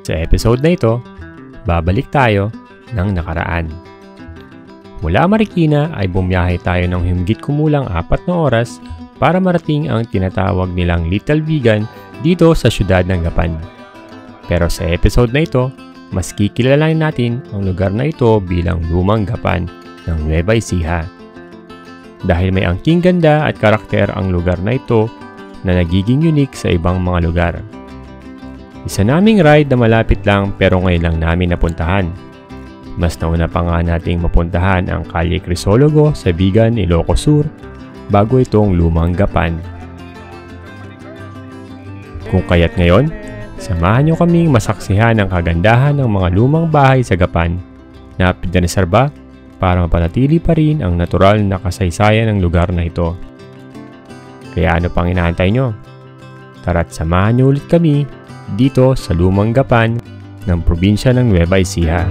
Sa episode na ito, babalik tayo ng nakaraan. Mula Marikina ay bumiyahe tayo ng humigit kumulang 4 na oras para marating ang tinatawag nilang Little Vigan dito sa syudad ng Gapan. Pero sa episode na ito, mas kikilalanin natin ang lugar na ito bilang Lumang Gapan ng Nueva Ecija. Dahil may angking ganda at karakter ang lugar na ito na nagiging unique sa ibang mga lugar. Isa naming ride na malapit lang pero ngayon lang namin napuntahan. Mas nauna pa nga nating mapuntahan ang Calle Crisologo sa Vigan, Ilocos Sur bago itong Lumang Gapan. Kung kaya't ngayon, samahan nyo kaming masaksihan ang kagandahan ng mga lumang bahay sa Gapan na pinareserba para mapanatili pa rin ang natural na kasaysayan ng lugar na ito. Kaya ano pang inaantay nyo? Tara't samahan nyo ulit kami dito sa Lumang Gapan ng probinsya ng Nueva Ecija.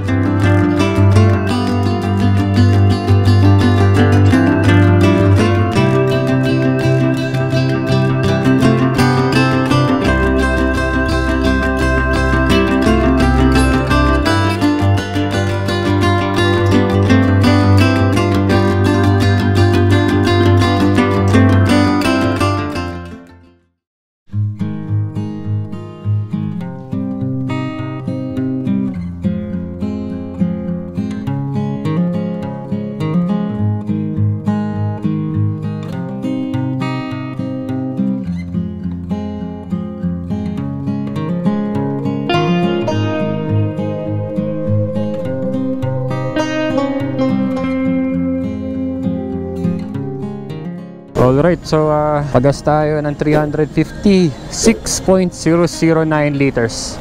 Alright, so pagas tayo ng 356.009 liters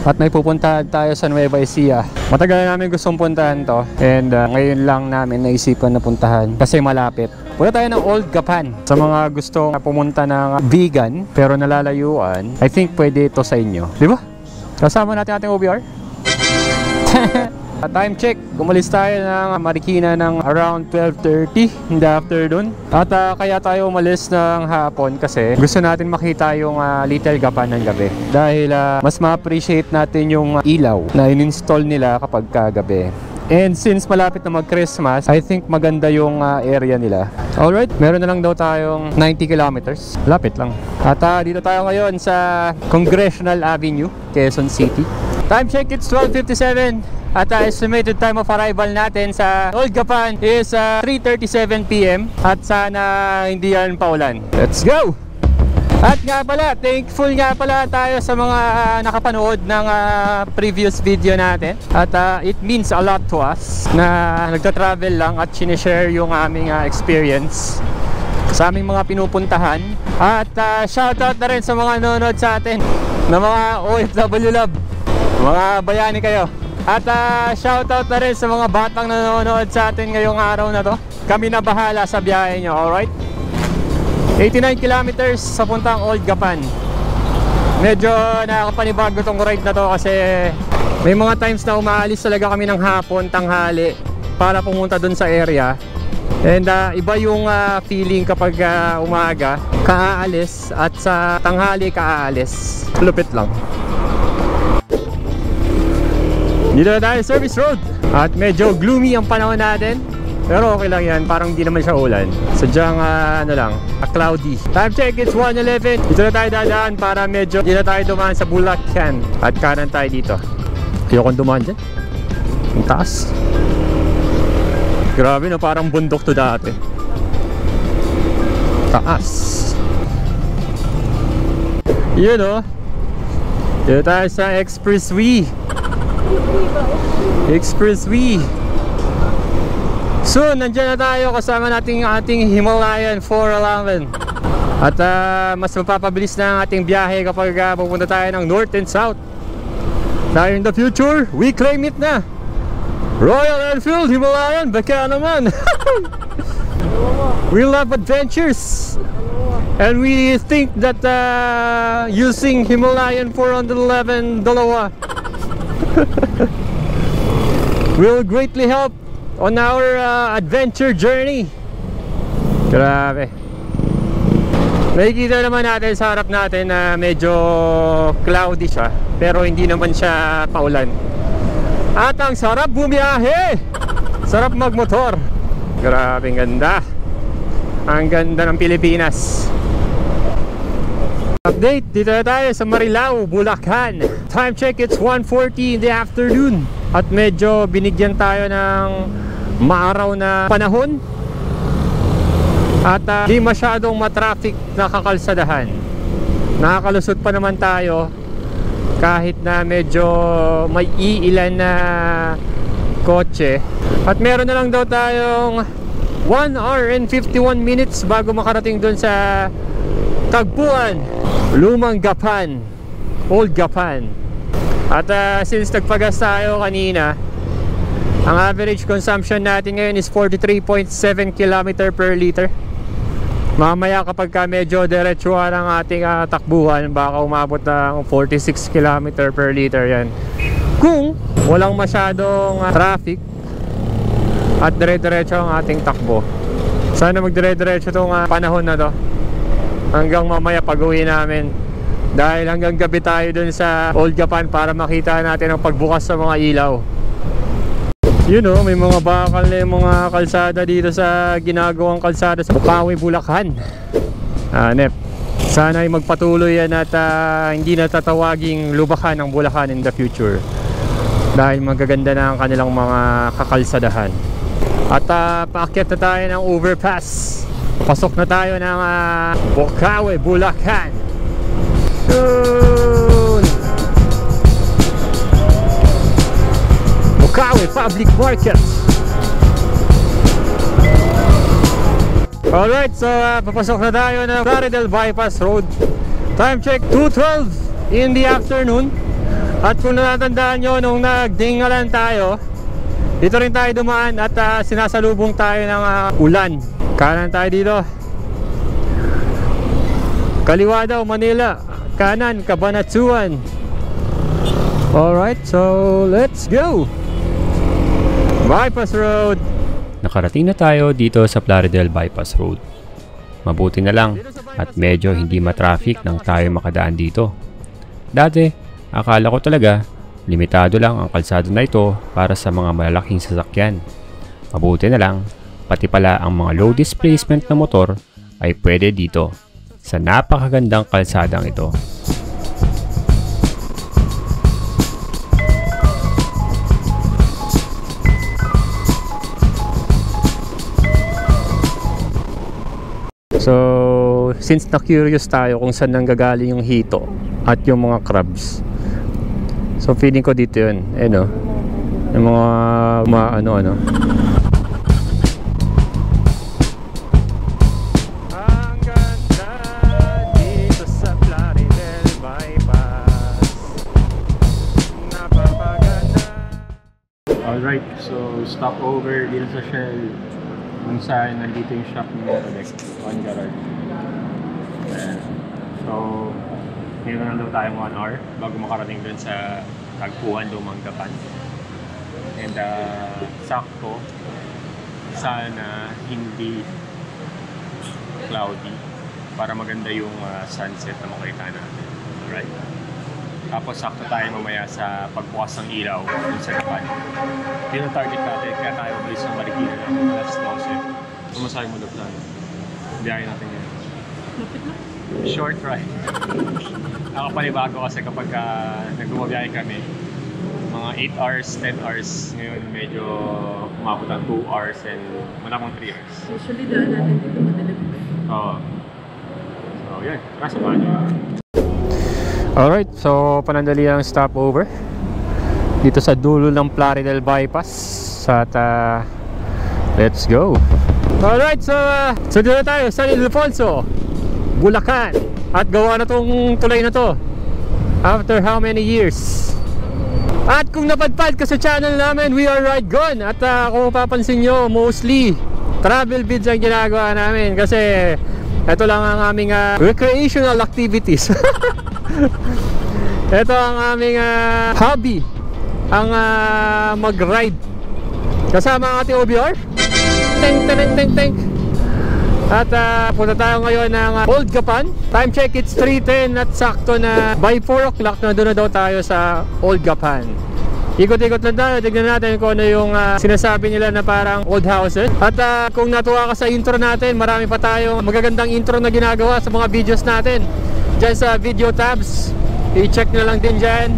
at may pupuntahan tayo sa Nueva Ecija. Matagal na namin gustong puntahan to and ngayon lang namin naisipan na puntahan kasi malapit. Punta tayo ng Old Gapan. Sa mga gustong pumunta ng Vigan pero nalalayuan, I think pwede ito sa inyo. Di ba? Kasama natin ating OBR. Time check, umalis tayo ng Marikina ng around 12:30 in the afternoon. At kaya tayo umalis ng hapon kasi gusto natin makita yung Little Gapan ng gabi. Dahil mas ma-appreciate natin yung ilaw na in-install nila kapag kagabi. And since malapit na mag-Christmas, I think maganda yung area nila. Alright, meron na lang daw tayong 90 kilometers. Lapit lang. At dito tayo ngayon sa Congressional Avenue, Quezon City. Time check, it's 12:57. At estimated time of arrival natin sa Old Gapan is 3:37 PM. At sana hindi yan paulan. Let's go! At nga pala, thankful nga pala tayo sa mga nakapanood ng previous video natin. At it means a lot to us na nagta-travel lang at sinishare yung aming experience sa aming mga pinupuntahan. At shoutout na rin sa mga nanonood sa atin na mga OFW love. Mga bayani kayo. At shoutout na rin sa mga batang nanonood sa atin ngayong araw na to. Kami na bahala sa biyahe nyo, alright? 89 kilometers sa puntang Old Gapan. Medyo nakakapanibago tong ride na to kasi may mga times na umaalis talaga kami ng hapon, tanghali para pumunta dun sa area. And iba yung feeling kapag umaga kaaalis at sa tanghali kaaalis. Lupit lang. Dito na tayo, service road. At medyo gloomy ang panahon natin. Pero okay lang yan, parang di naman siya ulan. Sadyang ano lang, cloudy. Time check, it's 1:11. Dito na tayo dadaan para medyo di na tayo dumaan sa Bulacan. At kanan tayo dito. Ayokong dumaan dyan. Ang taas. Grabe na, parang bundok to dati. Taas. Yun o. Dito tayo sa Expressway. Expressway. So, nandiyan na tayo kasama nating ating Himalayan 411. At mas mapapabilis na ang ating biyahe kapag pupunta tayo ng North and South. Dahil in the future, we claim it na. Royal Enfield Himalayan, baka naman. We love adventures. And we think that using Himalayan 411 dalawa will greatly help on our adventure journey. Grabe. Nakikita naman natin sa harap natin na medyo cloudy siya, pero hindi naman siya paulan. At ang sarap bumiyahe, sarap magmotor. Grabing ganda. Ang ganda ng Pilipinas. Update, dito na tayo sa Marilao, Bulacan. Time check, it's 1:40 in the afternoon. At medyo binigyan tayo ng maaraw na panahon. At di masyadong matraffic na kakalsadahan. Nakakalusot pa naman tayo kahit na medyo may iilan na kotse. At meron na lang daw tayong 1 hour and 51 minutes bago makarating dun sa Tagpuan, Lumang Gapan, Old Gapan. At since nagpagas tayo kanina, ang average consumption natin ngayon is 43.7 km per liter. Mamaya kapag medyo diretsuhan ang ating takbuhan, baka umabot ng 46 km per liter yan, kung walang masyadong traffic at dire-diretso ang ating takbo. Sana magdire-diretso itong panahon na to hanggang mamaya pag-uwi namin, dahil hanggang gabi tayo dun sa Old Gapan para makita natin ang pagbukas sa mga ilaw. You know, may mga bakal na yung mga kalsada dito sa ginagawang kalsada sa Bukawi, Bulacan. Nep, sana ay magpatuloy yan at hindi na tatawaging lubakan ng Bulacan in the future, dahil magaganda na ang kanilang mga kakalsadahan. At paakyat na tayo ng overpass. Pasok na tayo ng Bukawi, Bulacan. Bukawi Public Market. Alright, so papasok na tayo ng Plaridel Bypass Road. Time check, 2:12 in the afternoon. At kung natatandaan nyo, nung nagdingalan tayo, dito rin tayo dumaan at sinasalubong tayo ng ulan. Kanan tayo dito. Kaliwa daw, Manila. Kanan, Cabanatuan. Alright, so let's go! Bypass Road. Nakarating na tayo dito sa Plaridel Bypass Road. Mabuti na lang at medyo hindi matraffic nang tayo makadaan dito. Dati, akala ko talaga limitado lang ang kalsada na ito para sa mga malalaking sasakyan. Mabuti na lang, pati pala ang mga low displacement na motor ay pwede dito sa napakagandang kalsadang ito. So, since na-curious tayo kung saan nanggagaling yung hito at yung mga crabs, so feeling ko dito yun, no? Yung mga ano-ano. Ang ganda dito sa Plaridel Bypass. Napapaganda. Alright, so stop over dito sa Shell. Kung saan nandito yung shop ng Motolec on Garage. So, meron na daw tayong 1 hour bago makarating dun sa Tagpuan, Lumang Gapan. And sakto, sana hindi cloudy para maganda yung sunset na makita natin. Alright? Tapos sakto tayo mamaya sa pagbukas ng ilaw dun sa Gapan. Yun ang target natin, kaya tayo mabilis ng Marikina ng alas 12. Pumasahe mo na plan. Biyahe natin yun. Short ride. Nakapanibago kasi kapag nagbumabiyahe kami, mga 8 hours, 10 hours. Ngayon medyo umabot ng 2 hours and malakang 3 hours. Usually daan natin dito madalag. Oo. So yan, kasamahan nyo. Alright, so panandali ang stopover dito sa dulo ng Plaridel Bypass at let's go. Alright, so dito na tayo sa Ildefonso, Bulacan. At gawa na tong tulay na to after how many years. At kung napadpad ka sa channel namin, we are right gone. At kung mapapansin nyo, mostly travel vids ang ginagawa namin kasi ito lang ang aming recreational activities. Ito ang aming hobby, ang mag-ride kasama ang ating OBR. Teng teng teng teng. At punta tayo ngayon ng Old Gapan. Time check, it's 3:10 at sakto na by 4 o'clock na doon na daw tayo sa Old Gapan. Ikot-ikot lang tayo, tignan natin kung ano yung sinasabi nila na parang old houses. At kung natuwa ka sa intro natin, marami pa tayong magagandang intro na ginagawa sa mga videos natin dyan sa video tabs. I-check na lang din dyan.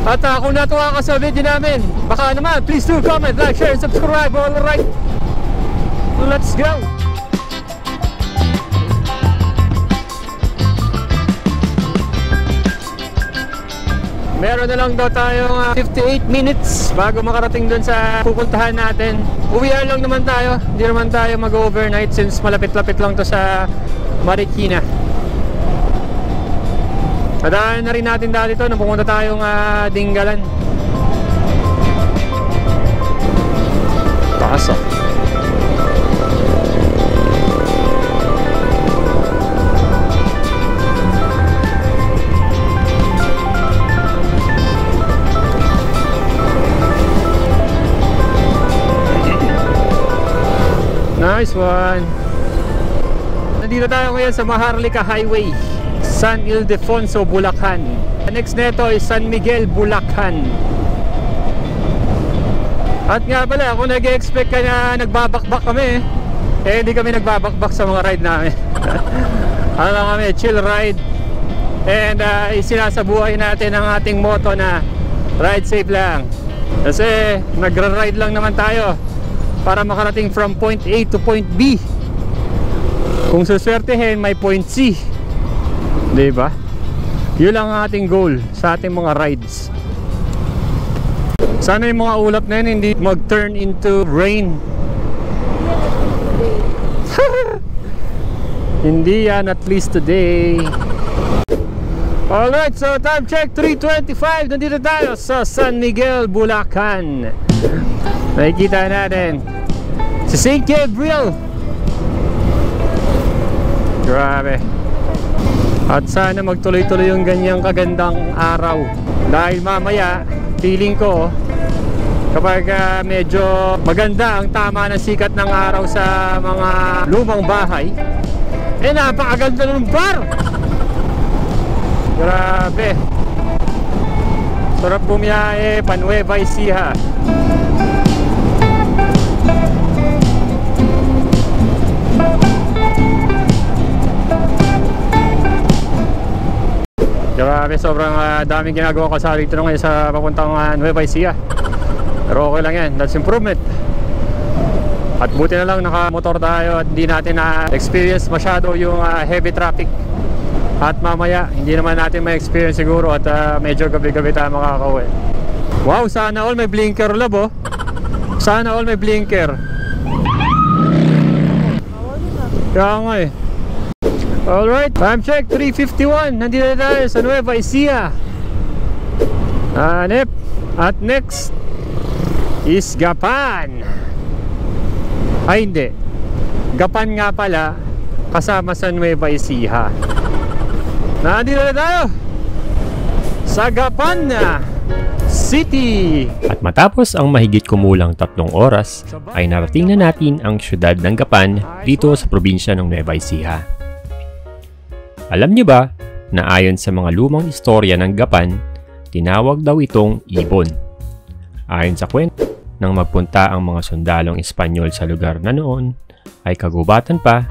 At kung natuwa ka sa video namin, baka naman, please do comment, like, share, subscribe. Alright, let's go! Meron na lang daw tayong 58 minutes bago makarating dun sa pupuntahan natin. Uwian lang naman tayo. Hindi naman tayo mag-overnight since malapit-lapit lang to sa Marikina. Nadaan na rin natin dati to nung pumunta tayong Dingalan. Taas ah. Nice one. Nandito tayo ngayon sa Maharlika Highway, San Ildefonso, Bulacan. Next neto is San Miguel, Bulacan. At nga pala, kung nag-expect ka na nagbabakbak kami, hindi kami nagbabakbak sa mga ride namin. Ano lang kami, chill ride. And isinasabuhay natin ang ating motto na ride safe lang. Kasi nagra-ride lang naman tayo para makarating from point A to point B. Kung suswertehin, may point C. Diba? Yun lang ang ating goal sa ating mga rides. Sana yung mga ulap na yun hindi mag-turn into rain. Hindi yan, at least today. Alright, so time check 3:25. Nandito tayo sa San Miguel, Bulacan. Nakikita natin si St. Gabriel. Grabe. At sana magtuloy-tuloy yung ganyang kagandang araw. Dahil mamaya, feeling ko kapag medyo maganda ang tama ng sikat ng araw sa mga lumang bahay, napakaganda ng bar. Grabe. Sarap bumiyahe pa Nueva Ecija. Grabe, sobrang daming ginagawa ko sa dito ngayon sa papuntang Nueva Ecija. Pero okay lang yan, that's improvement. At buti na lang nakamotor tayo at hindi natin na-experience masyado yung heavy traffic. At mamaya, hindi naman natin ma-experience siguro at medyo gabi-gabi tayo makakauwi. Wow, sana all may blinker, love, oh. Sana all may blinker. Kaya nga eh. Alright, time check 3:51. Nandito na tayo sa Nueva Ecija. At next is Gapan. Ay hindi, Gapan nga pala kasama sa Nueva Ecija. Nandito na tayo sa Gapan City. At matapos ang mahigit kumulang 3 oras, ay narating na natin ang syudad ng Gapan dito sa probinsya ng Nueva Ecija. Alam niyo ba na ayon sa mga lumang istorya ng Gapan, tinawag daw itong Ibon. Ayon sa kwento, nang magpunta ang mga sundalong Espanyol sa lugar na noon ay kagubatan pa,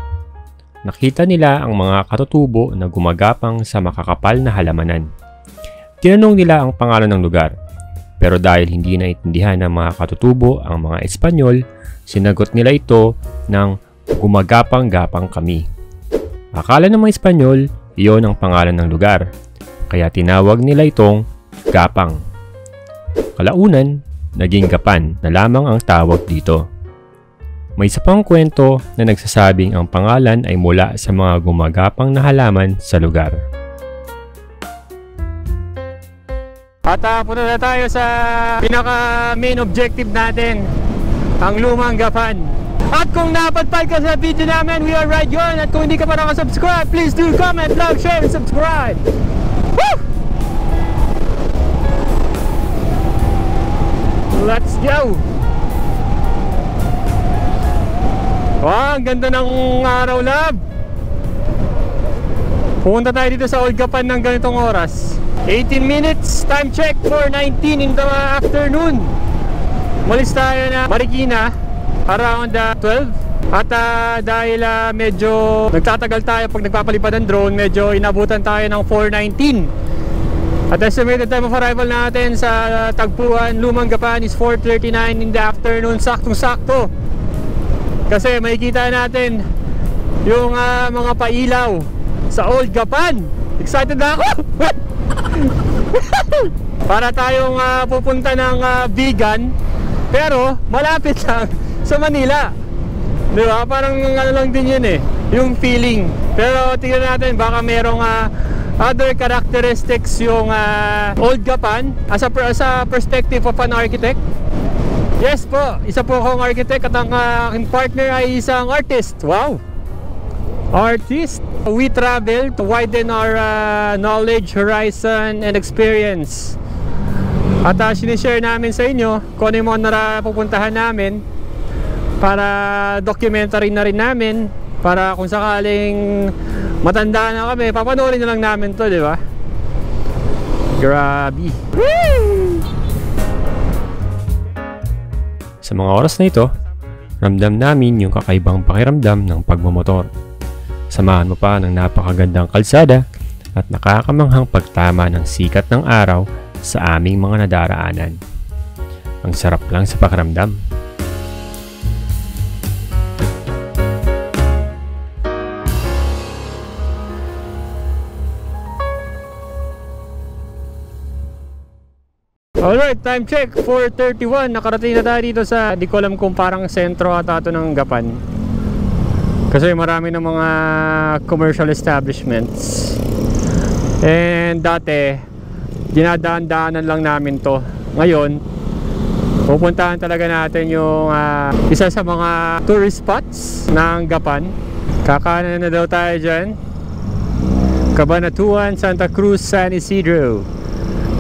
nakita nila ang mga katutubo na gumagapang sa makakapal na halamanan. Tinanong nila ang pangalan ng lugar, pero dahil hindi naintindihan ng mga katutubo ang mga Espanyol, sinagot nila ito ng gumagapang-gapang kami. Akala ng mga Espanyol, iyon ang pangalan ng lugar, kaya tinawag nila itong Gapang. Kalaunan, naging Gapan na lamang ang tawag dito. May isa pang kwento na nagsasabing ang pangalan ay mula sa mga gumagapang na halaman sa lugar. At punta na tayo sa pinaka main objective natin, ang lumang Gapan. At kung napadpad ka sa video namin, we are right yun. At kung hindi ka pa nakasubscribe, please do comment, like, share, and subscribe. Woo! Let's go! Wow, ang ganda ng araw, lab. Pupunta tayo dito sa Old Gapan ng ganitong oras. 18 minutes, time check, 4:19 in the afternoon. Malis tayo na Marikina around 12. At dahil medyo nagtatagal tayo pag nagpapalipad ng drone, medyo inabutan tayo ng 4:19. At estimated time of arrival natin sa Tagpuan, Lumang Gapan is 4:39 in the afternoon. Saktong-sakto. Kasi makikita natin yung mga pailaw sa Old Gapan. Excited na ako! Para tayong pupunta ng Vigan, pero malapit lang sa Manila. Di ba? Parang ano lang din yun eh, yung feeling. Pero tingnan natin, baka merong other characteristics yung Old Gapan as a perspective of an architect. Yes po, isa po akong architect at ang aking partner ay isang artist. Wow! Artist! We travel to widen our knowledge, horizon, and experience. At sinishare namin sa inyo kung ano yung mga pupuntahan namin para documentary na rin namin, para kung sakaling matanda na kami, papanoorin na lang namin to, di ba? Grabe! Woo! Sa mga oras na ito, ramdam namin yung kakaibang pakiramdam ng pagmamotor. Samahan mo pa ng napakagandang kalsada at nakakamanghang pagtama ng sikat ng araw sa aming mga nadaraanan. Ang sarap lang sa pakiramdam. Alright, time check, 4:31. Nakarating na tayo dito sa, di ko alam kung parang sentro ata ito ng Gapan. Kasi marami ng mga commercial establishments. And dati, dinadaan-daanan lang namin to. Ngayon, pupuntahan talaga natin yung isa sa mga tourist spots ng Gapan. Kakanan na daw tayo dyan. Cabanatuan, Santa Cruz, San Isidro.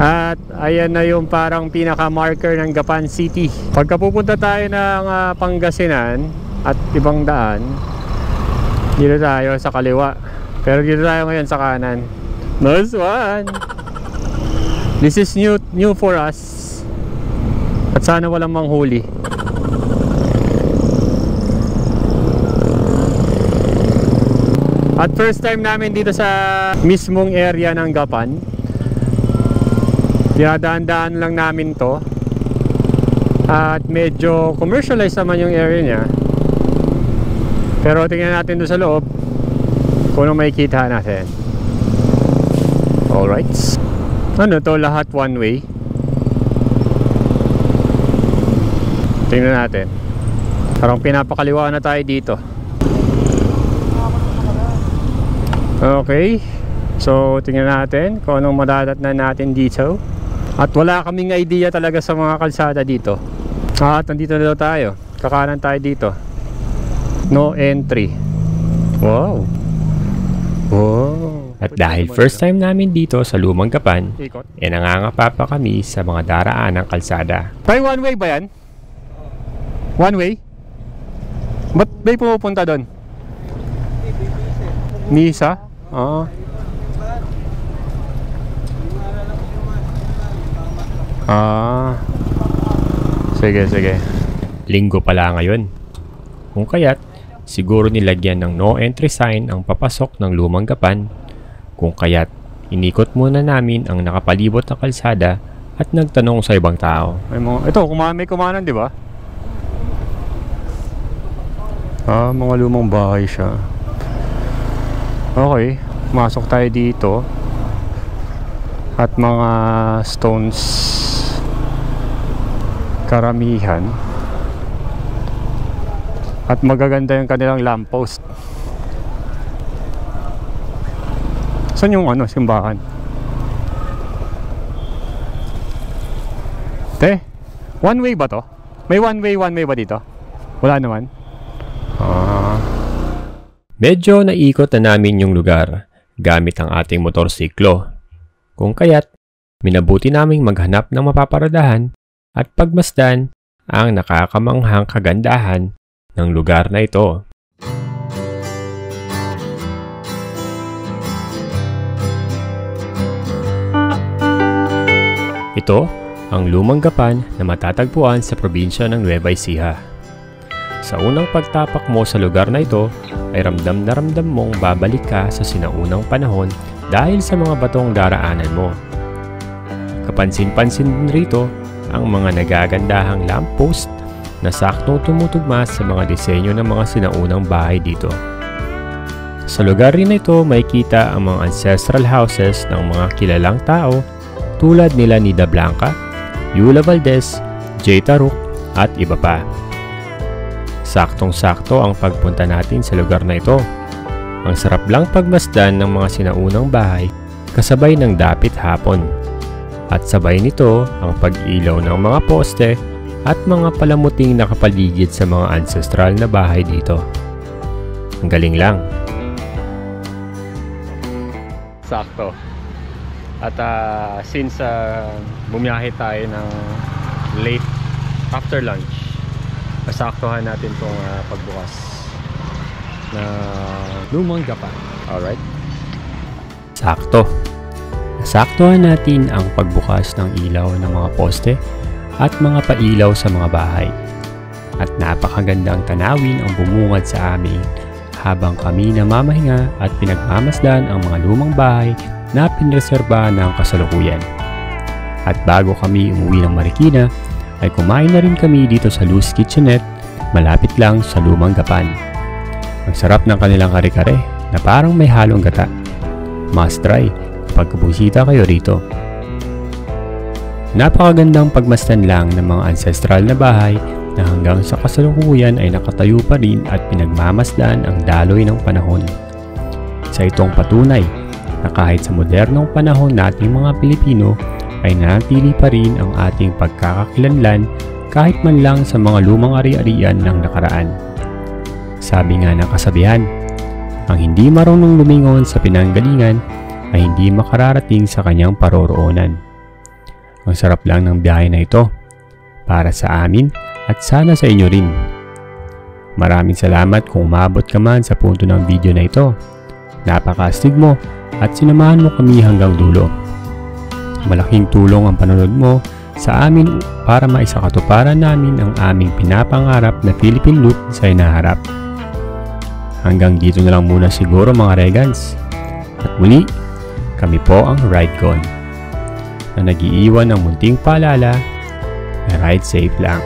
At ayan na yung parang pinaka-marker ng Gapan City. Pagka pupunta tayo ng Pangasinan at ibang daan, dito tayo sa kaliwa. Pero dito tayo ngayon sa kanan. Nice one! This is new for us. At sana walang manghuli. At first time namin dito sa mismong area ng Gapan. Dinadaan-daan lang namin to. At medyo commercialized naman yung area niya. Pero tingnan natin doon sa loob kung ano makikita natin. Alright. Ano to, lahat one way. Tingnan natin. Parang pinapakaliwa na tayo dito. Okay. So tingnan natin kung anong madadatnan natin dito. At wala kaming idea talaga sa mga kalsada dito. At nandito na daw tayo. Kakanan tayo dito. No entry. Wow. Wow. At dahil first time namin dito sa Lumang Gapan, nangangapa pa kami sa mga daraan ng kalsada. Tay, one way ba yan? One way? Ba't may pumupunta doon? Misa? Oo. Sige, sige. Linggo pala ngayon. Kung kaya't, siguro nilagyan ng no entry sign ang papasok ng Lumang Gapan. Kung kaya't, inikot muna namin ang nakapalibot na kalsada at nagtanong sa ibang tao. Ito, may kumanan, di ba? Mga lumang bahay siya. Okay, masok tayo dito. At mga stones karamihan. At magaganda yung kanilang lamppost. Saan yung simbahan? One way ba to? May one way ba dito? Wala naman. Medyo naikot na namin yung lugar gamit ang ating motorsiklo. Kung kaya't, minabuti naming maghanap ng mapaparadahan at pagmasdan ang nakakamanghang kagandahan ng lugar na ito. Ito ang lumang gapan na matatagpuan sa probinsya ng Nueva Ecija. Sa unang pagtapak mo sa lugar na ito ay ramdam na ramdam mong babalik ka sa sinaunang panahon dahil sa mga batong daraanan mo. Kapansin-pansin din rito ang mga nagagandahang lamppost na saktong tumutugma sa mga disenyo ng mga sinaunang bahay dito. Sa lugar rin na ito may kita ang mga ancestral houses ng mga kilalang tao tulad nila Nida Blanca, Yula Valdez, Jay Taruk at iba pa. Saktong-sakto ang pagpunta natin sa lugar na ito. Ang sarap lang pagmasdan ng mga sinaunang bahay kasabay ng dapit hapon. At sabay nito ang pag-ilaw ng mga poste at mga palamuting nakapaligid sa mga ancestral na bahay dito. Ang galing lang. Sakto. At since bumiyahe tayo ng late after lunch, masaktuhan natin itong pagbukas na lumang gapan. Alright? Sakto. Nasaktuhan natin ang pagbukas ng ilaw ng mga poste at mga pailaw sa mga bahay. At napakagandang tanawin ang bumungad sa amin habang kami namamahinga at pinagmamasdan ang mga lumang bahay na pinreserba ng kasalukuyan. At bago kami umuwi ng Marikina, ay kumain na rin kami dito sa Luz Kitchenette, malapit lang sa lumang gapan. Ang sarap ng kanilang kare-kare na parang may halong gata. Must try kapag bumibisita kayo rito. Napakagandang pagmasdan lang ng mga ancestral na bahay na hanggang sa kasalukuyan ay nakatayo pa rin at pinagmamasdan ang daloy ng panahon. Sa itong patunay na kahit sa modernong panahon nating mga Pilipino ay nanatili pa rin ang ating pagkakakilanlan kahit man lang sa mga lumang ari-arian ng nakaraan. Sabi nga ng kasabihan, ang hindi marunong lumingon sa pinanggalingan ay hindi makararating sa kanyang paroroonan. Ang sarap lang ng biyahe na ito para sa amin at sana sa inyo rin. Maraming salamat kung umabot ka man sa punto ng video na ito. Napakastig mo at sinamahan mo kami hanggang dulo. Malaking tulong ang panonood mo sa amin para maisakatuparan namin ang aming pinapangarap na Philippine look sa hinaharap. Hanggang dito na lang muna siguro mga Regans. At muli, kami po ang Ride Gone na nag-iiwan ng munting paalala na ride safe lang.